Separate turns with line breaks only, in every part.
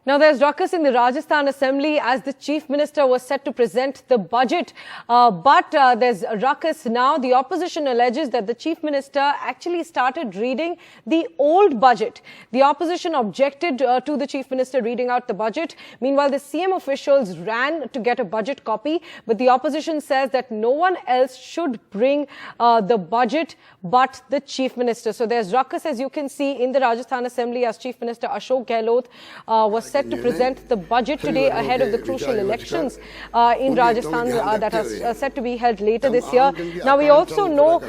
Now, there's ruckus in the Rajasthan Assembly as the Chief Minister was set to present the budget. But there's ruckus now. The opposition alleges that the Chief Minister actually started reading the old budget. The opposition objected to the Chief Minister reading out the budget. Meanwhile, the CM officials ran to get a budget copy. But the opposition says that no one else should bring the budget but the Chief Minister. So there's ruckus, as you can see, in the Rajasthan Assembly as Chief Minister Ashok Gehlot was set to present the budget today ahead of the crucial elections in Rajasthan that are set to be held later this year. Now, we also know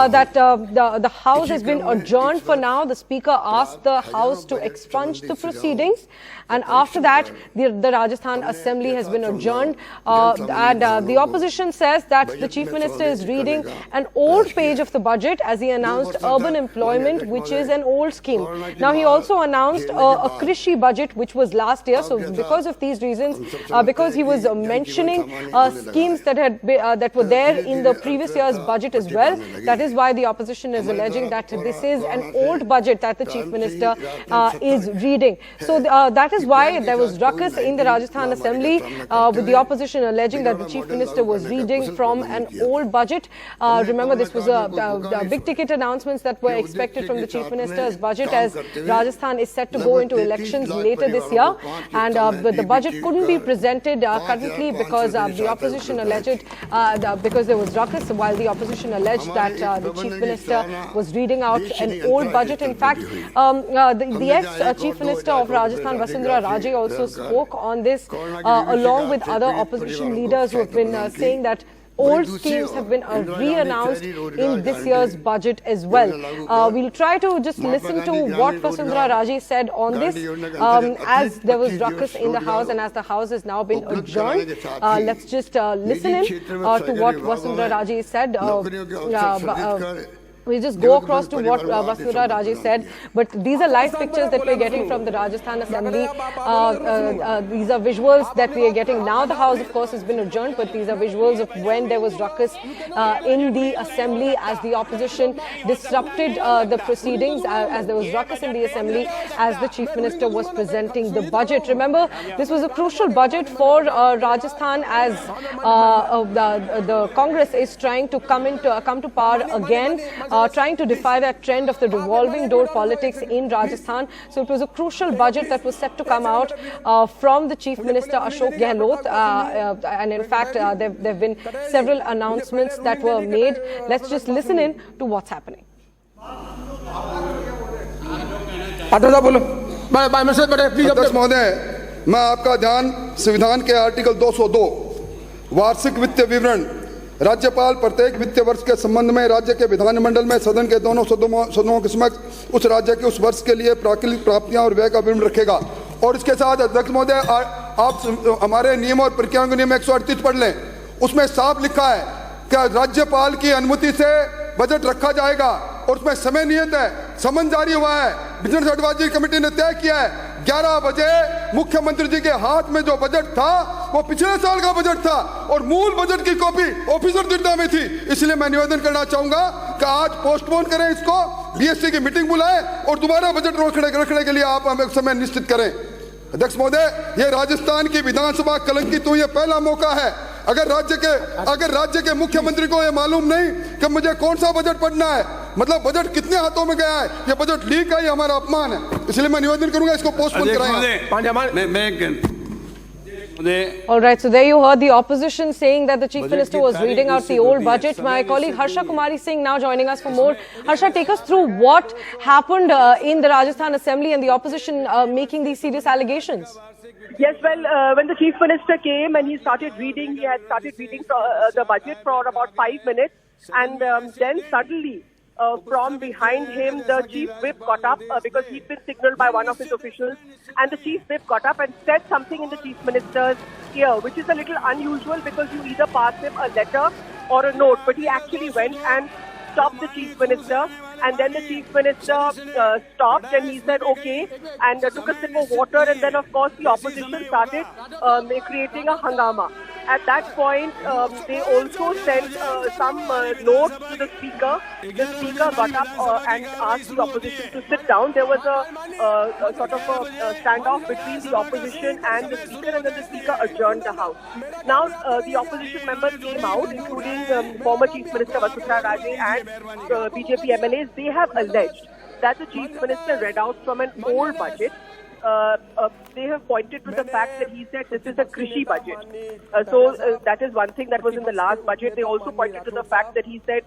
that the House has been adjourned for now. The Speaker asked the House to expunge the proceedings. And after that, the Rajasthan Assembly has been adjourned. The opposition says that the Chief Minister is reading an old page of the budget as he announced urban employment, which is an old scheme. Now, he also announced a Krishi budget, which was last year. So because of these reasons, because he was mentioning schemes that were there in the previous year's budget as well, that is why the opposition is alleging that this is an old budget that the Chief Minister is reading. So that is why there was ruckus in the Rajasthan Assembly with the opposition alleging that the Chief Minister was reading from an old budget. Remember, this was a big ticket announcements that were expected from the Chief Minister's budget as Rajasthan is set to go into elections later this year. And the budget couldn't be presented currently because the opposition alleged, because there was ruckus, while the opposition alleged that the Chief Minister was reading out an old budget. In fact, the ex-Chief Minister of Rajasthan, Raje, also spoke on this along with other opposition leaders who have been saying that old schemes have been re-announced in this year's budget as well. We'll try to just listen to what Vasundhara Raje said on this as there was ruckus in the House and as the House has now been adjourned. Let's just listen in to what Vasundhara Raje said. We'll just go across to what Vasundhara Raje said, but these are live pictures that we're getting from the Rajasthan Assembly. These are visuals that we are getting now. The House, of course, has been adjourned, but these are visuals of when there was ruckus in the Assembly as the opposition disrupted the proceedings, as there was ruckus in the Assembly as the Chief Minister was presenting the budget. Remember, this was a crucial budget for Rajasthan as the Congress is trying to come to power again. Trying to defy that trend of the revolving door politics in Rajasthan. So it was a crucial budget that was set to come out from the Chief Minister Ashok Gehlot. And in fact, there have been several announcements that were made. Let's just listen in to what's happening.
अध्यक्ष महोदय, मैं आपका ध्यान संविधान के article 202 वार्षिक वित्तीय विवरण राज्यपाल प्रत्येक वित्तीय वर्ष के संबंध में राज्य के विधानमंडल में सदन के दोनों सदनों के समक्ष उस राज्य के उस वर्ष के लिए प्राकृतिक प्राप्तियां और व्यय का विवरण रखेगा। और इसके साथ अध्यक्ष महोदय, आप हमारे नियम और प्रक्रिया को नियम 138 पढ़ लें। उसमें साफ लिखा है कि राज्यपाल की अनुमति से बजट रखा जाएगा और उसमें समय नियत है। समन जारी हुआ है, बिजनेस एडवाइजरी कमेटी ने तय किया है 11 बजे मुख्यमंत्री जी के हाथ में जो बजट था वो पिछले साल का बजट था और मूल बजट की कॉपी ऑफिसर दिर्दा में थी। इसलिए मैं निवेदन करना चाहूंगा कि आज पोस्टपोन करें इसको, बीएससी की मीटिंग बुलाएं और दोबारा बजट रखने के लिए आप हमें समय निश्चित करें। अध्यक्ष महोदय, ये राजस्थान की विधानसभा कलंकित हुई, ये पहला मौका है। अगर राज्य के मुख्यमंत्री को ये मालूम नहीं कि मुझे कौन सा बजट पढ़ना है, मतलब बजट कितने हाथों में गया है, ये बजट लीक है, ये हमारा अपमान है। इसलिए मैं निवेदन करूंगा इसको पोस्टपोन कराएं।
All right, so there you heard the opposition saying that the Chief Minister was reading out the old budget. My colleague Harsha Kumari Singh now joining us for more. Harsha, take us through what happened in the Rajasthan Assembly and the opposition making these serious allegations.
Yes, well, when the Chief Minister came and he had started reading the budget for about 5 minutes, and then suddenly from behind him, the Chief Whip got up because he'd been signaled by one of his officials, and the Chief Whip got up and said something in the Chief Minister's ear, which is a little unusual because you either pass him a letter or a note, but he actually went and stopped the Chief Minister, and then the Chief Minister stopped and he said okay and took a sip of water, and then of course the opposition started creating a hangama. At that point, they also sent some notes to the speaker. The speaker got up and asked the opposition to sit down. There was a sort of a standoff between the opposition and the speaker, and then the speaker adjourned the House. Now, the opposition members came out, including former Chief Minister Raje and BJP MLAs. They have alleged that the Chief Minister read out from an old budget. They have pointed to the fact that he said this is a Krishi budget. That is one thing that was in the last budget. They also pointed to the fact that he said,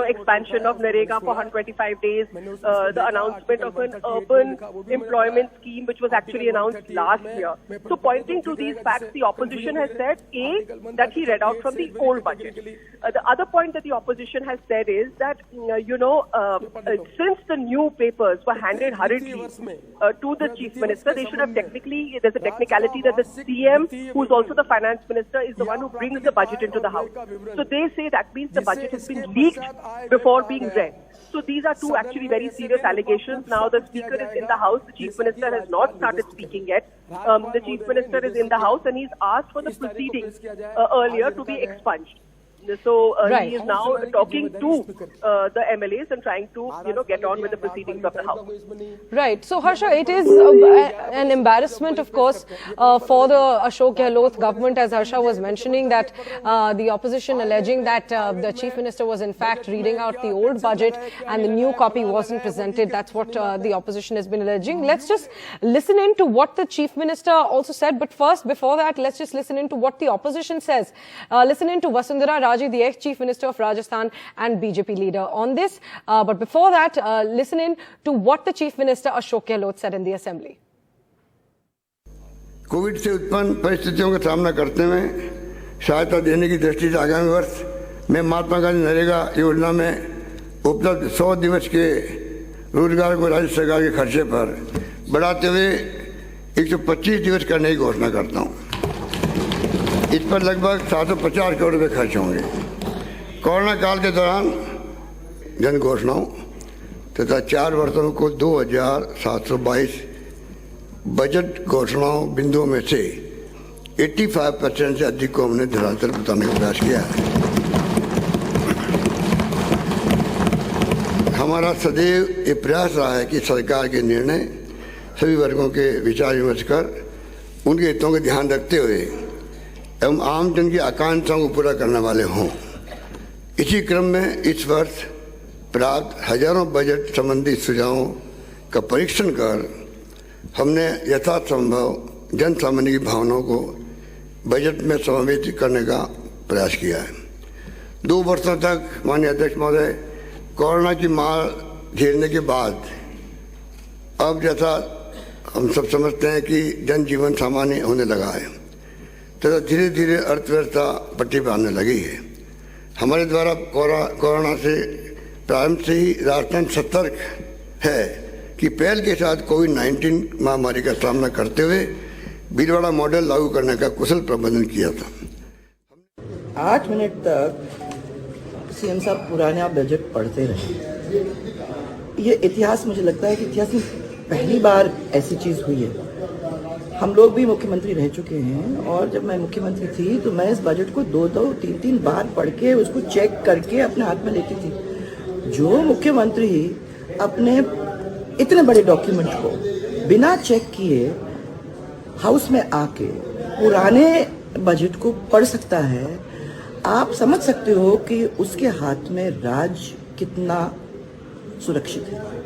expansion of Narega for 125 days, the announcement of an urban employment scheme which was actually announced last year. So pointing to these facts, the opposition has said, A, that he read out from the old budget. The other point that the opposition has said is that, since the new papers were handed hurriedly to the Chief Minister, they should have there's a technicality that the CM, who's also the Finance Minister, is the one who brings the budget into the House. So they say that means the budget has been leaked before being read. So these are two actually very serious allegations. Now the Speaker is in the House. The Chief Minister has not started speaking yet. The Chief Minister is in the House and he's asked for the proceedings earlier to be expunged. So he is now talking to the MLAs and trying to, get on with the proceedings of the House.
Right. So, Harsha, it is an embarrassment, of course, for the Ashok Gehlot government, as Harsha was mentioning, that the opposition alleging that the Chief Minister was in fact reading out the old budget and the new copy wasn't presented. That's what the opposition has been alleging. Let's just listen in to what the Chief Minister also said. But first, before that, let's just listen in to what the opposition says. Listen in to Vasundhara Raje, the ex-Chief Minister of Rajasthan and BJP leader on this. But before that, listen in to what the Chief Minister Ashok Gehlot said in the Assembly.
Covid से उत्पन्न परिस्थितियों का सामना करते हुए सहायता देने की दृष्टि से आगामी वर्ष में महात्मा गांधी नरेगा योजना में उपलब्ध 100 दिवस के रोजगार को राज्य सरकार के खर्चे पर बढ़ाते हुए 125 दिवस करने की घोषणा करता हूं। इस पर लगभग 750 करोड़ रुपए खर्च होंगे। कोरोना काल के दौरान जन घोषणाओं तथा 4 वर्षों को 2722 बजट घोषणाओं बिंदुओं में से 85% से अधिक को हमने धरातल बताने का प्रयास किया है। हमारा सदैव ये प्रयास रहा है कि सरकार के निर्णय सभी वर्गों के विचार विमर्श कर उनके हितों का ध्यान रखते हुए एवं आम जन की आकांक्षाओं को पूरा करने वाले हों। इसी क्रम में इस वर्ष प्राप्त हजारों बजट संबंधी सुझावों का परीक्षण कर हमने यथासंभव जन सामान्य की भावनाओं को बजट में समावेश करने का प्रयास किया है। 2 वर्षों तक माननीय अध्यक्ष महोदय कोरोना की मार झेलने के बाद अब जैसा हम सब समझते हैं कि जनजीवन सामान्य होने लगा है तथा धीरे धीरे अर्थव्यवस्था पटरी पर आने लगी है। हमारे द्वारा कोरोना से प्रारंभ से ही राजस्थान सतर्क है कि पहल के साथ कोविड-19 महामारी का सामना करते हुए भीलवाड़ा मॉडल लागू करने का कुशल प्रबंधन किया था।
8 मिनट तक सीएम साहब पुराना बजट पढ़ते रहे। ये इतिहास, मुझे लगता है कि इतिहास में पहली बार ऐसी चीज हुई है। हम लोग भी मुख्यमंत्री रह चुके हैं और जब मैं मुख्यमंत्री थी तो मैं इस बजट को 2-2, 3-3 बार पढ़ के उसको चेक करके अपने हाथ में लेती थी। जो मुख्यमंत्री अपने इतने बड़े डॉक्यूमेंट को बिना चेक किए हाउस में आके पुराने बजट को पढ़ सकता है, आप समझ सकते हो कि उसके हाथ में राज कितना सुरक्षित है।